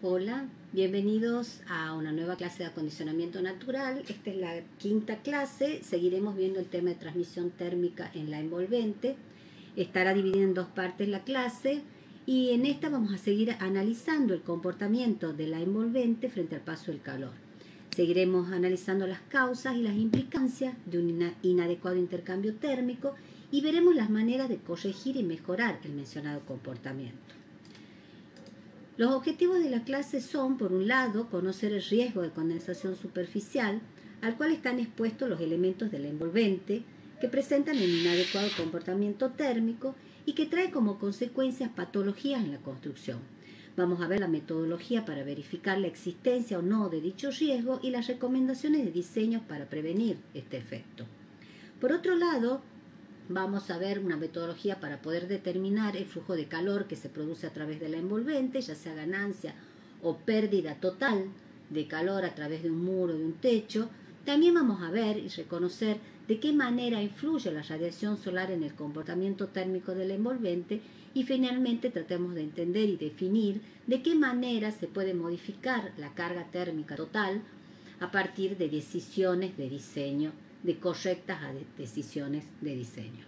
Hola, bienvenidos a una nueva clase de acondicionamiento natural. Esta es la quinta clase. Seguiremos viendo el tema de transmisión térmica en la envolvente. Estará dividida en dos partes la clase y en esta vamos a seguir analizando el comportamiento de la envolvente frente al paso del calor. Seguiremos analizando las causas y las implicancias de un inadecuado intercambio térmico y veremos las maneras de corregir y mejorar el mencionado comportamiento. Los objetivos de la clase son, por un lado, conocer el riesgo de condensación superficial, al cual están expuestos los elementos de la envolvente, que presentan un inadecuado comportamiento térmico y que trae como consecuencias patologías en la construcción. Vamos a ver la metodología para verificar la existencia o no de dicho riesgo y las recomendaciones de diseños para prevenir este efecto. Por otro lado, vamos a ver una metodología para poder determinar el flujo de calor que se produce a través de la envolvente, ya sea ganancia o pérdida total de calor a través de un muro, de un techo. También vamos a ver y reconocer de qué manera influye la radiación solar en el comportamiento térmico de la envolvente y finalmente tratemos de entender y definir de qué manera se puede modificar la carga térmica total a partir de decisiones de diseño, de correctas decisiones de diseño.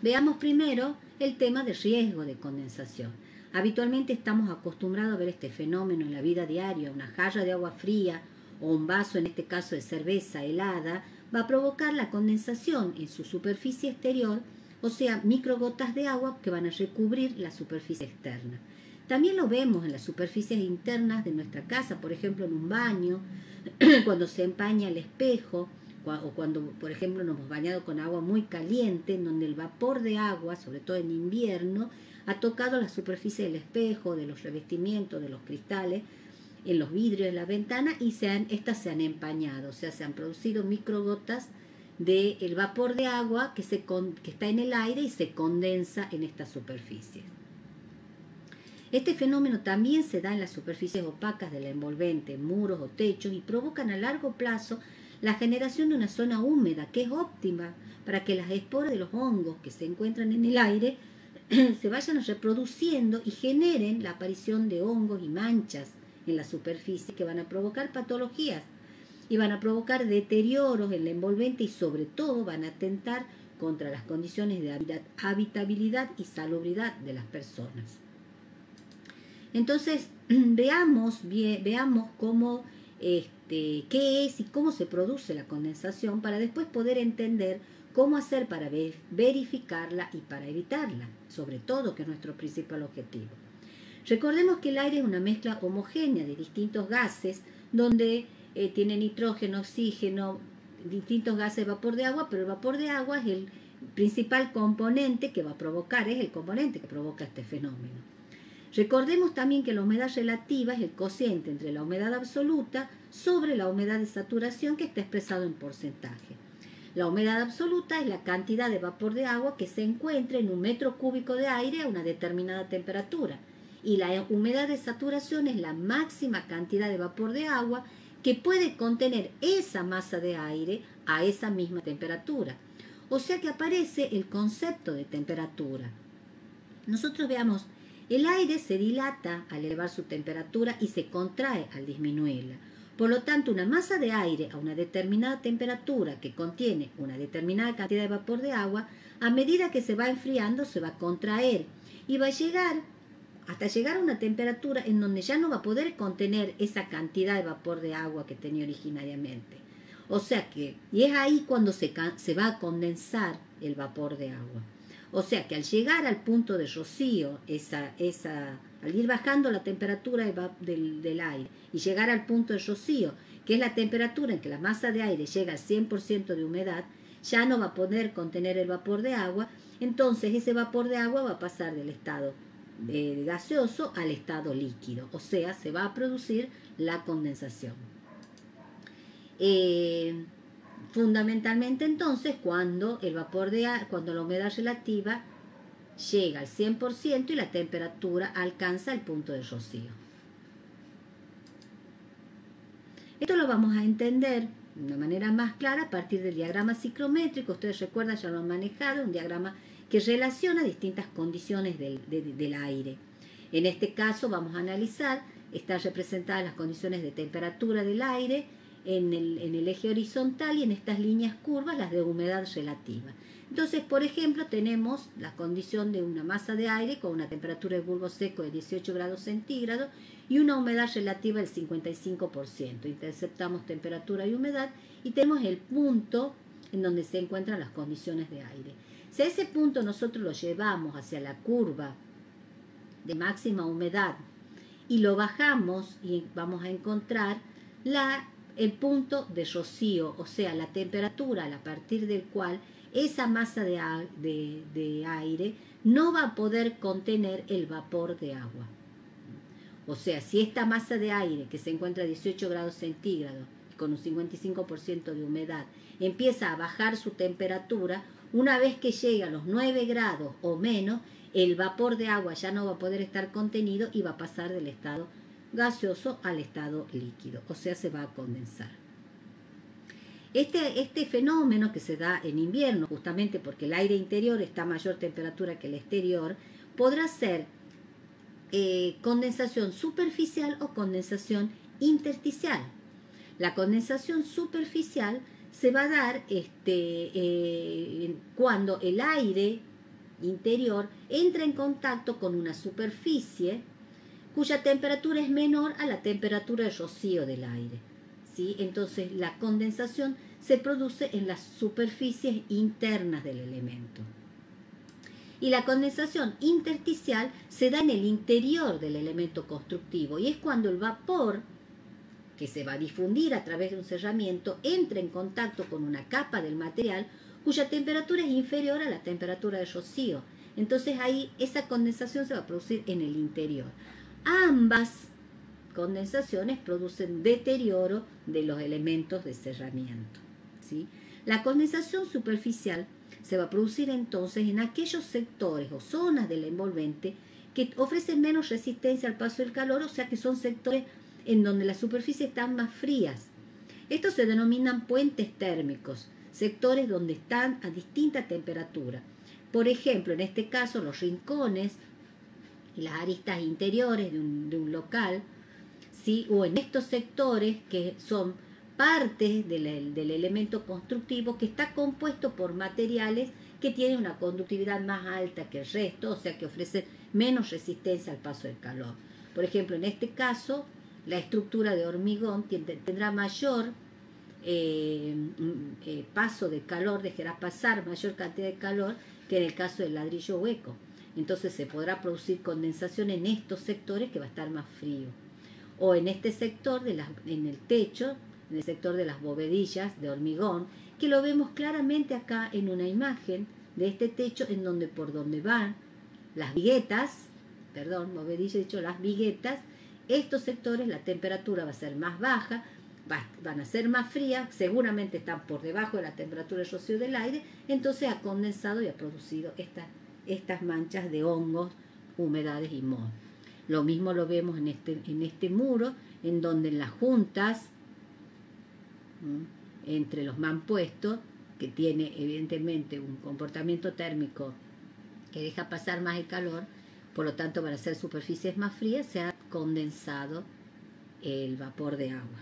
Veamos primero el tema del riesgo de condensación. Habitualmente estamos acostumbrados a ver este fenómeno en la vida diaria. Una jarra de agua fría o un vaso, en este caso de cerveza helada, va a provocar la condensación en su superficie exterior, o sea, microgotas de agua que van a recubrir la superficie externa. También lo vemos en las superficies internas de nuestra casa, por ejemplo en un baño, cuando se empaña el espejo, o cuando, por ejemplo, nos hemos bañado con agua muy caliente, en donde el vapor de agua, sobre todo en invierno, ha tocado la superficie del espejo, de los revestimientos, de los cristales, en los vidrios de la ventana, y estas se han empañado, o sea, se han producido microgotas del vapor de agua que está en el aire y se condensa en esta superficie. Este fenómeno también se da en las superficies opacas de la envolvente, muros o techos, y provocan a largo plazo la generación de una zona húmeda que es óptima para que las esporas de los hongos que se encuentran en el aire se vayan reproduciendo y generen la aparición de hongos y manchas en la superficie que van a provocar patologías y van a provocar deterioros en la envolvente y sobre todo van a atentar contra las condiciones de habitabilidad y salubridad de las personas. Entonces, veamos cómo qué es y cómo se produce la condensación para después poder entender cómo hacer para verificarla y para evitarla, sobre todo, que es nuestro principal objetivo. Recordemos que el aire es una mezcla homogénea de distintos gases donde tiene nitrógeno, oxígeno, distintos gases de vapor de agua, pero el vapor de agua es el principal componente que va a provocar, es el componente que provoca este fenómeno. Recordemos también que la humedad relativa es el cociente entre la humedad absoluta sobre la humedad de saturación, que está expresado en porcentaje. La humedad absoluta es la cantidad de vapor de agua que se encuentra en un metro cúbico de aire a una determinada temperatura. Y la humedad de saturación es la máxima cantidad de vapor de agua que puede contener esa masa de aire a esa misma temperatura. O sea que aparece el concepto de temperatura. Nosotros veamos, el aire se dilata al elevar su temperatura y se contrae al disminuirla. Por lo tanto, una masa de aire a una determinada temperatura que contiene una determinada cantidad de vapor de agua, a medida que se va enfriando, se va a contraer y va a llegar hasta llegar a una temperatura en donde ya no va a poder contener esa cantidad de vapor de agua que tenía originariamente. O sea que, y es ahí cuando se va a condensar el vapor de agua. O sea que al llegar al punto de rocío, al ir bajando la temperatura del aire y llegar al punto de rocío, que es la temperatura en que la masa de aire llega al 100% de humedad, ya no va a poder contener el vapor de agua, entonces ese vapor de agua va a pasar del estado gaseoso al estado líquido, o sea, se va a producir la condensación. Fundamentalmente entonces cuando la humedad relativa llega al 100% y la temperatura alcanza el punto de rocío. Esto lo vamos a entender de una manera más clara a partir del diagrama ciclométrico. Ustedes recuerdan, ya lo han manejado, un diagrama que relaciona distintas condiciones del aire. En este caso vamos a analizar, están representadas las condiciones de temperatura del aire en el eje horizontal y en estas líneas curvas las de humedad relativa. Entonces, por ejemplo, tenemos la condición de una masa de aire con una temperatura de bulbo seco de 18 grados centígrados y una humedad relativa del 55%. Interceptamos temperatura y humedad y tenemos el punto en donde se encuentran las condiciones de aire. Si a ese punto nosotros lo llevamos hacia la curva de máxima humedad y lo bajamos y vamos a encontrar el punto de rocío, o sea, la temperatura a partir del cual esa masa de aire no va a poder contener el vapor de agua. O sea, si esta masa de aire que se encuentra a 18 grados centígrados con un 55% de humedad empieza a bajar su temperatura, una vez que llega a los 9 grados o menos, el vapor de agua ya no va a poder estar contenido y va a pasar del estado gaseoso al estado líquido, o sea, se va a condensar. Este fenómeno que se da en invierno, justamente porque el aire interior está a mayor temperatura que el exterior, podrá ser condensación superficial o condensación intersticial. La condensación superficial se va a dar cuando el aire interior entra en contacto con una superficie cuya temperatura es menor a la temperatura de rocío del aire, ¿sí? Entonces la condensación se produce en las superficies internas del elemento. Y la condensación intersticial se da en el interior del elemento constructivo y es cuando el vapor, que se va a difundir a través de un cerramiento, entra en contacto con una capa del material cuya temperatura es inferior a la temperatura de rocío. Entonces ahí esa condensación se va a producir en el interior. Ambas condensaciones producen deterioro de los elementos de cerramiento, ¿sí? La condensación superficial se va a producir entonces en aquellos sectores o zonas del envolvente que ofrecen menos resistencia al paso del calor, o sea que son sectores en donde las superficies están más frías. Estos se denominan puentes térmicos, sectores donde están a distinta temperatura. Por ejemplo, en este caso, los rincones y las aristas interiores de un local, ¿sí? O en estos sectores que son partes del elemento constructivo que está compuesto por materiales que tienen una conductividad más alta que el resto, o sea que ofrecen menos resistencia al paso del calor. Por ejemplo, en este caso, la estructura de hormigón tendrá mayor paso de calor, dejará pasar mayor cantidad de calor que en el caso del ladrillo hueco. Entonces se podrá producir condensación en estos sectores que va a estar más frío. O en este sector, en el techo, en el sector de las bovedillas de hormigón, que lo vemos claramente acá en una imagen de este techo en donde por donde van las viguetas, bovedillas, dicho las viguetas, estos sectores la temperatura va a ser más baja, van a ser más frías, seguramente están por debajo de la temperatura de rocío del aire, entonces ha condensado y ha producido estas manchas de hongos, humedades y moho. Lo mismo lo vemos en este muro, en donde en las juntas, entre los mampuestos, que tiene evidentemente un comportamiento térmico que deja pasar más el calor, por lo tanto para hacer superficies más frías se ha condensado el vapor de agua.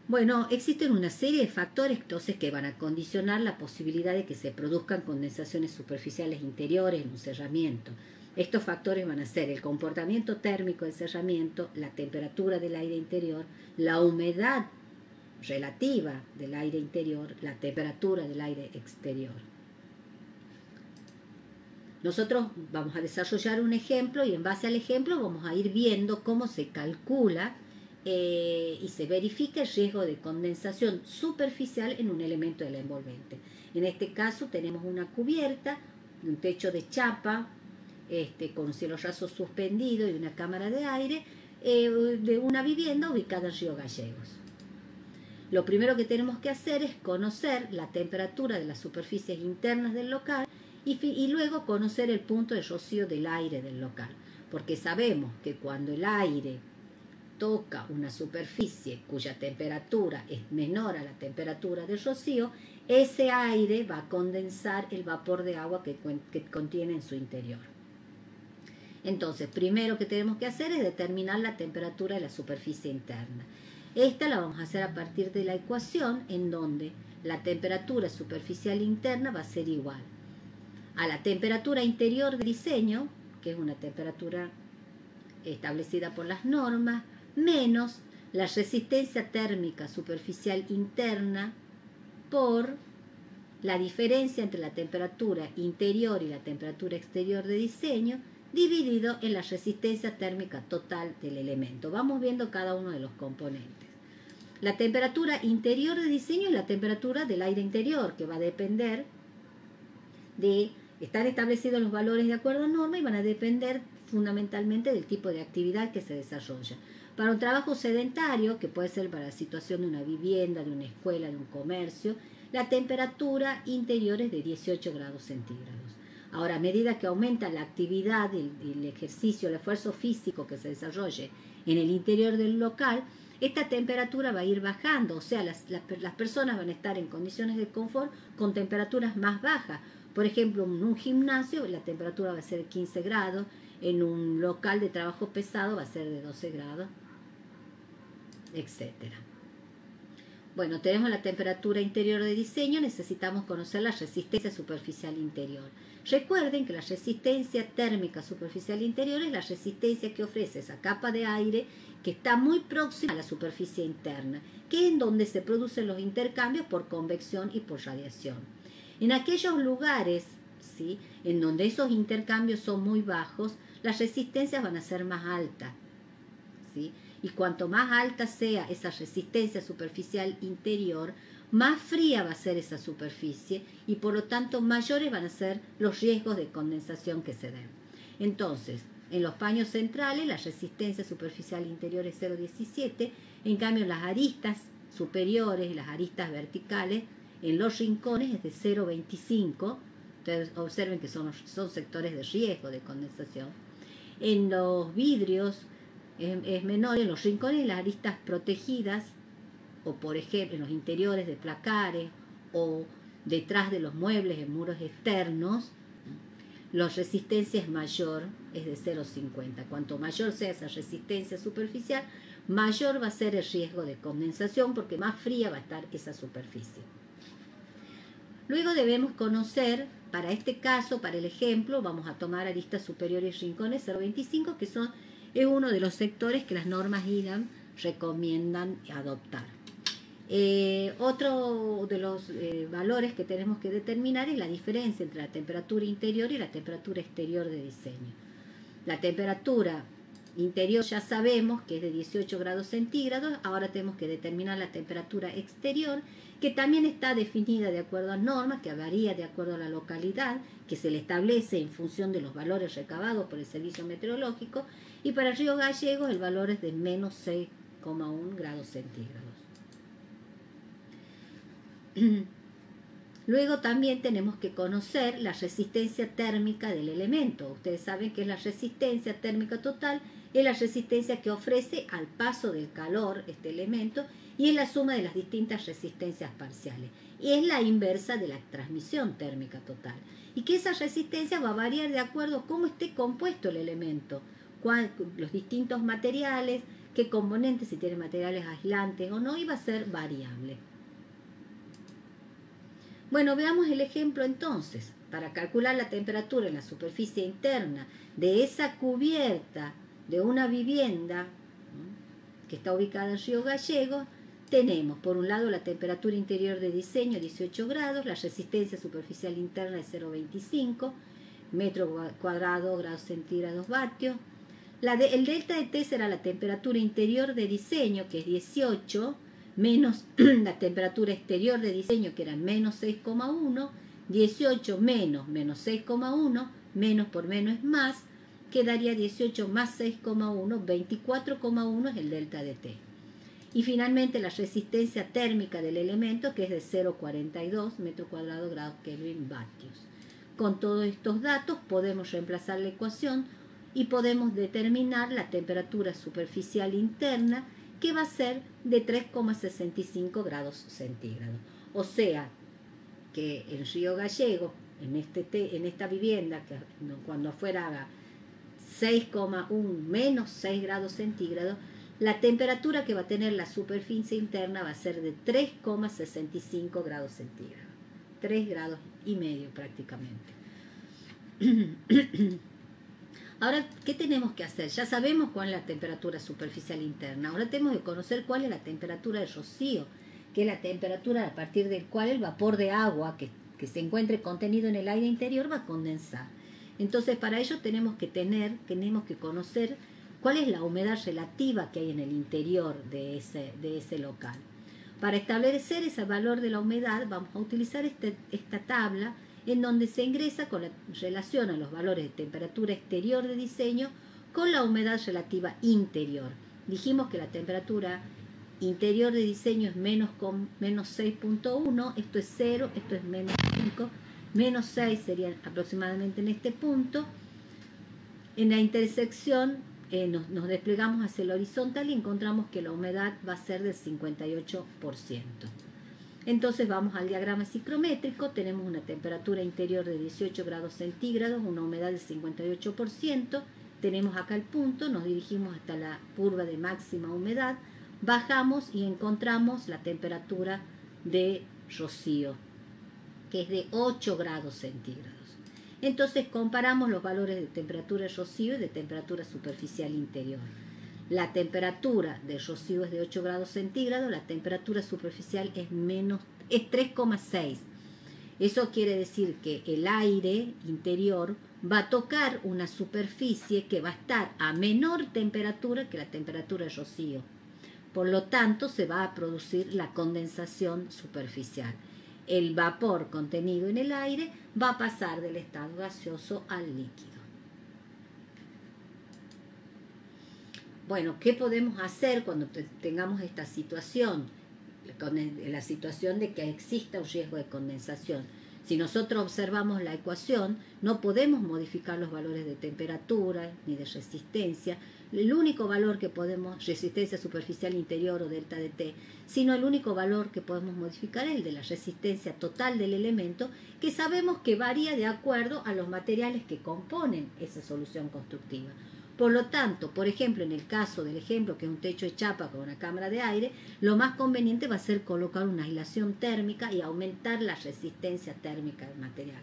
Bueno, existen una serie de factores entonces que van a condicionar la posibilidad de que se produzcan condensaciones superficiales interiores en un cerramiento. Estos factores van a ser el comportamiento térmico del cerramiento, la temperatura del aire interior, la humedad relativa del aire interior, la temperatura del aire exterior. Nosotros vamos a desarrollar un ejemplo y en base al ejemplo vamos a ir viendo cómo se calcula y se verifica el riesgo de condensación superficial en un elemento del envolvente. En este caso tenemos una cubierta, un techo de chapa con un cielo raso suspendido y una cámara de aire de una vivienda ubicada en Río Gallegos. Lo primero que tenemos que hacer es conocer la temperatura de las superficies internas del local y luego conocer el punto de rocío del aire del local, porque sabemos que cuando el aire toca una superficie cuya temperatura es menor a la temperatura del rocío, ese aire va a condensar el vapor de agua que contiene en su interior. Entonces, primero que tenemos que hacer es determinar la temperatura de la superficie interna. Esta la vamos a hacer a partir de la ecuación en donde la temperatura superficial interna va a ser igual a la temperatura interior de diseño, que es una temperatura establecida por las normas, menos la resistencia térmica superficial interna por la diferencia entre la temperatura interior y la temperatura exterior de diseño, dividido en la resistencia térmica total del elemento. Vamos viendo cada uno de los componentes. La temperatura interior de diseño es la temperatura del aire interior, que va a depender de... Están establecidos los valores de acuerdo a norma y van a depender fundamentalmente del tipo de actividad que se desarrolla. Para un trabajo sedentario, que puede ser para la situación de una vivienda, de una escuela, de un comercio, la temperatura interior es de 18 grados centígrados. Ahora, a medida que aumenta la actividad, el ejercicio, el esfuerzo físico que se desarrolle en el interior del local, esta temperatura va a ir bajando, o sea, las personas van a estar en condiciones de confort con temperaturas más bajas. Por ejemplo, en un gimnasio la temperatura va a ser de 15 grados, en un local de trabajo pesado va a ser de 12 grados, etc. Bueno, tenemos la temperatura interior de diseño, necesitamos conocer la resistencia superficial interior. Recuerden que la resistencia térmica superficial interior es la resistencia que ofrece esa capa de aire que está muy próxima a la superficie interna, que es en donde se producen los intercambios por convección y por radiación. En aquellos lugares, ¿sí?, en donde esos intercambios son muy bajos, las resistencias van a ser más altas, ¿sí? Y cuanto más alta sea esa resistencia superficial interior, más fría va a ser esa superficie y por lo tanto mayores van a ser los riesgos de condensación que se den. Entonces, en los paños centrales la resistencia superficial interior es 0,17, en cambio en las aristas superiores y las aristas verticales, en los rincones es de 0,25. Ustedes observen que son sectores de riesgo de condensación. En los vidrios es menor, en los rincones y las aristas protegidas, o por ejemplo en los interiores de placares o detrás de los muebles en muros externos, la resistencia es mayor, es de 0,50. Cuanto mayor sea esa resistencia superficial, mayor va a ser el riesgo de condensación porque más fría va a estar esa superficie. Luego debemos conocer, para este caso, para el ejemplo, vamos a tomar aristas superiores y rincones 0,25, que es uno de los sectores que las normas IDAM recomiendan adoptar. Otro de los valores que tenemos que determinar es la diferencia entre la temperatura interior y la temperatura exterior de diseño. La temperatura interior ya sabemos que es de 18 grados centígrados, ahora tenemos que determinar la temperatura exterior, que también está definida de acuerdo a normas, que varía de acuerdo a la localidad, que se le establece en función de los valores recabados por el Servicio Meteorológico, y para el Río Gallegos el valor es de menos 6,1 grados centígrados. Luego también tenemos que conocer la resistencia térmica del elemento. Ustedes saben que la resistencia térmica total es la resistencia que ofrece al paso del calor este elemento y es la suma de las distintas resistencias parciales. Y es la inversa de la transmisión térmica total. Y que esa resistencia va a variar de acuerdo a cómo esté compuesto el elemento, los distintos materiales, qué componentes, si tiene materiales aislantes o no, y va a ser variable. Bueno, veamos el ejemplo entonces. Para calcular la temperatura en la superficie interna de esa cubierta de una vivienda que está ubicada en Río Gallegos, tenemos por un lado la temperatura interior de diseño 18 grados, la resistencia superficial interna es 0,25 metro cuadrado, grados centígrados, vatios. El delta de T será la temperatura interior de diseño, que es 18, menos la temperatura exterior de diseño, que era menos 6,1, 18 menos 6,1, menos por menos es más, quedaría 18 más 6,1, 24,1 es el delta de T. Y finalmente la resistencia térmica del elemento, que es de 0,42 metro cuadrado, grados Kelvin, vatios. Con todos estos datos podemos reemplazar la ecuación y podemos determinar la temperatura superficial interna, que va a ser de 3,65 grados centígrados. O sea, que el Río Gallego, en esta vivienda, que cuando afuera haga 6,1 menos 6 grados centígrados, la temperatura que va a tener la superficie interna va a ser de 3,65 grados centígrados. 3 grados y medio prácticamente. Ahora, ¿qué tenemos que hacer? Ya sabemos cuál es la temperatura superficial interna. Ahora tenemos que conocer cuál es la temperatura de rocío, que es la temperatura a partir del cual el vapor de agua que se encuentre contenido en el aire interior va a condensar. Entonces, para ello tenemos que conocer cuál es la humedad relativa que hay en el interior de ese local. Para establecer ese valor de la humedad, vamos a utilizar esta tabla en donde se ingresa con la relación a los valores de temperatura exterior de diseño con la humedad relativa interior. Dijimos que la temperatura interior de diseño es menos 6,1, esto es 0, esto es menos 5, menos 6 sería aproximadamente en este punto. En la intersección nos desplegamos hacia el horizontal y encontramos que la humedad va a ser del 58%. Entonces vamos al diagrama psicométrico, tenemos una temperatura interior de 18 grados centígrados, una humedad del 58%, tenemos acá el punto, nos dirigimos hasta la curva de máxima humedad, bajamos y encontramos la temperatura de rocío, que es de 8 grados centígrados. Entonces comparamos los valores de temperatura de rocío y de temperatura superficial interior. La temperatura de rocío es de 8 grados centígrados, la temperatura superficial es 3,6. Eso quiere decir que el aire interior va a tocar una superficie que va a estar a menor temperatura que la temperatura de rocío. Por lo tanto, se va a producir la condensación superficial. El vapor contenido en el aire va a pasar del estado gaseoso al líquido. Bueno, ¿qué podemos hacer cuando tengamos esta situación? Con la situación de que exista un riesgo de condensación. Si nosotros observamos la ecuación, no podemos modificar los valores de temperatura ni de resistencia. El único valor que podemos, resistencia superficial interior o delta de T, sino el único valor que podemos modificar es el de la resistencia total del elemento, que sabemos que varía de acuerdo a los materiales que componen esa solución constructiva. Por lo tanto, por ejemplo, en el caso del ejemplo que es un techo de chapa con una cámara de aire, lo más conveniente va a ser colocar una aislación térmica y aumentar la resistencia térmica del material.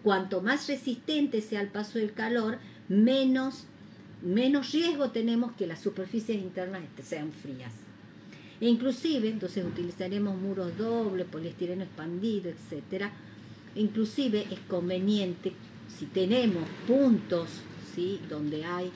Cuanto más resistente sea el paso del calor, menos riesgo tenemos que las superficies internas sean frías. E inclusive, entonces utilizaremos muros dobles, poliestireno expandido, etc. Inclusive es conveniente, si tenemos puntos, ¿sí?, donde hay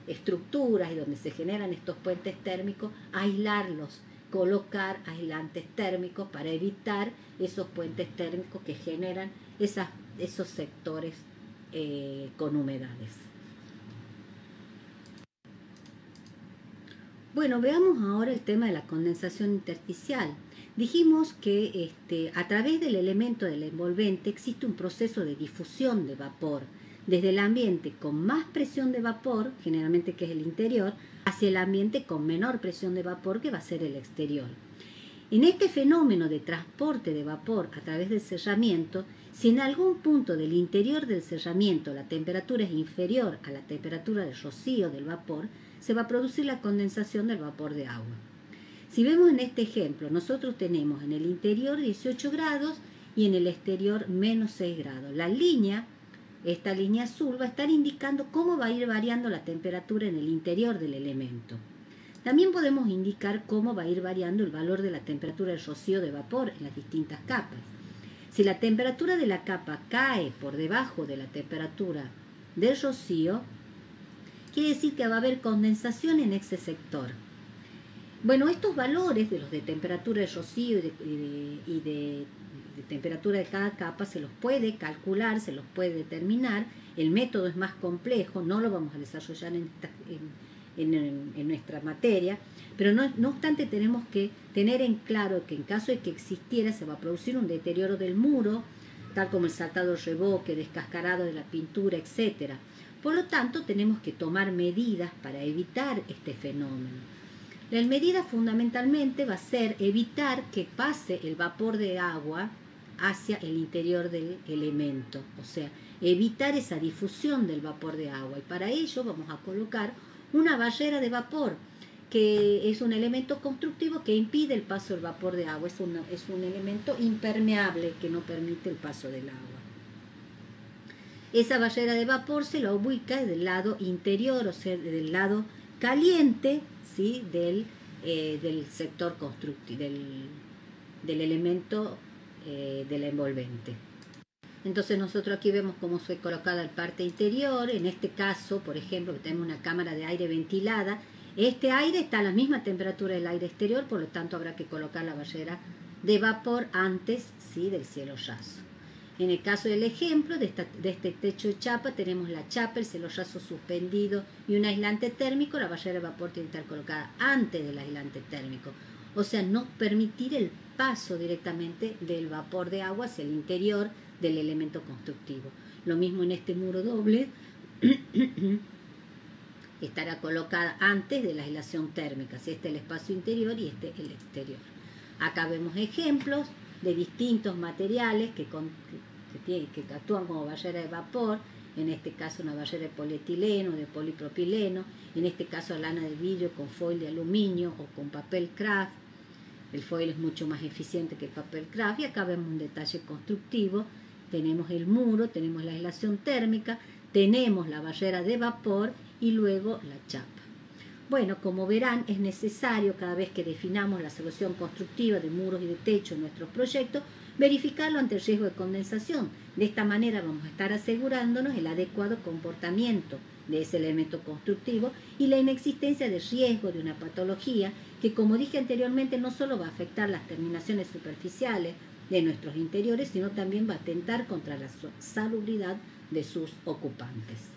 estructuras y donde se generan estos puentes térmicos, aislarlos, colocar aislantes térmicos para evitar esos puentes térmicos que generan esos sectores con humedades. Bueno, veamos ahora el tema de la condensación intersticial. Dijimos que a través del elemento del envolvente existe un proceso de difusión de vapor desde el ambiente con más presión de vapor, generalmente que es el interior, hacia el ambiente con menor presión de vapor, que va a ser el exterior. En este fenómeno de transporte de vapor a través del cerramiento, si en algún punto del interior del cerramiento la temperatura es inferior a la temperatura de rocío del vapor, se va a producir la condensación del vapor de agua. Si vemos en este ejemplo, nosotros tenemos en el interior 18 grados y en el exterior menos 6 grados. Esta línea azul va a estar indicando cómo va a ir variando la temperatura en el interior del elemento. También podemos indicar cómo va a ir variando el valor de la temperatura del rocío de vapor en las distintas capas. Si la temperatura de la capa cae por debajo de la temperatura del rocío, quiere decir que va a haber condensación en ese sector. Bueno, estos valores de los de temperatura de rocío y de temperatura de cada capa se los puede calcular, se los puede determinar. El método es más complejo, no lo vamos a desarrollar en nuestra materia, pero no obstante tenemos que tener en claro que en caso de que existiera se va a producir un deterioro del muro, tal como el saltado reboque, descascarado de la pintura, etc. Por lo tanto, tenemos que tomar medidas para evitar este fenómeno. La medida fundamentalmente va a ser evitar que pase el vapor de agua hacia el interior del elemento, o sea, evitar esa difusión del vapor de agua. Y para ello vamos a colocar una barrera de vapor, que es un elemento constructivo que impide el paso del vapor de agua, es un elemento impermeable que no permite el paso del agua. Esa barrera de vapor se la ubica del lado interior, o sea, del lado caliente, ¿sí?, del sector constructivo, del elemento de la envolvente. Entonces nosotros aquí vemos cómo fue colocada la parte interior. En este caso, por ejemplo, que tenemos una cámara de aire ventilada, este aire está a la misma temperatura del aire exterior, por lo tanto habrá que colocar la barrera de vapor antes, ¿sí?, del cielo raso. En el caso del ejemplo de este techo de chapa, tenemos la chapa, el cielo raso suspendido y un aislante térmico. La barrera de vapor tiene que estar colocada antes del aislante térmico, o sea, no permitir el paso directamente del vapor de agua hacia el interior del elemento constructivo. Lo mismo en este muro doble, estará colocada antes de la aislación térmica, si este es el espacio interior y este el exterior. Acá vemos ejemplos de distintos materiales que actúan como barrera de vapor. En este caso una barrera de polietileno, de polipropileno, en este caso lana de vidrio con foil de aluminio o con papel craft. El foil es mucho más eficiente que el papel craft. Y acá vemos un detalle constructivo. Tenemos el muro, tenemos la aislación térmica, tenemos la barrera de vapor y luego la chapa. Bueno, como verán, es necesario cada vez que definamos la solución constructiva de muros y de techo en nuestros proyectos, verificarlo ante el riesgo de condensación. De esta manera vamos a estar asegurándonos el adecuado comportamiento de ese elemento constructivo y la inexistencia de riesgo de una patología que, como dije anteriormente, no solo va a afectar las terminaciones superficiales de nuestros interiores, sino también va a atentar contra la salubridad de sus ocupantes.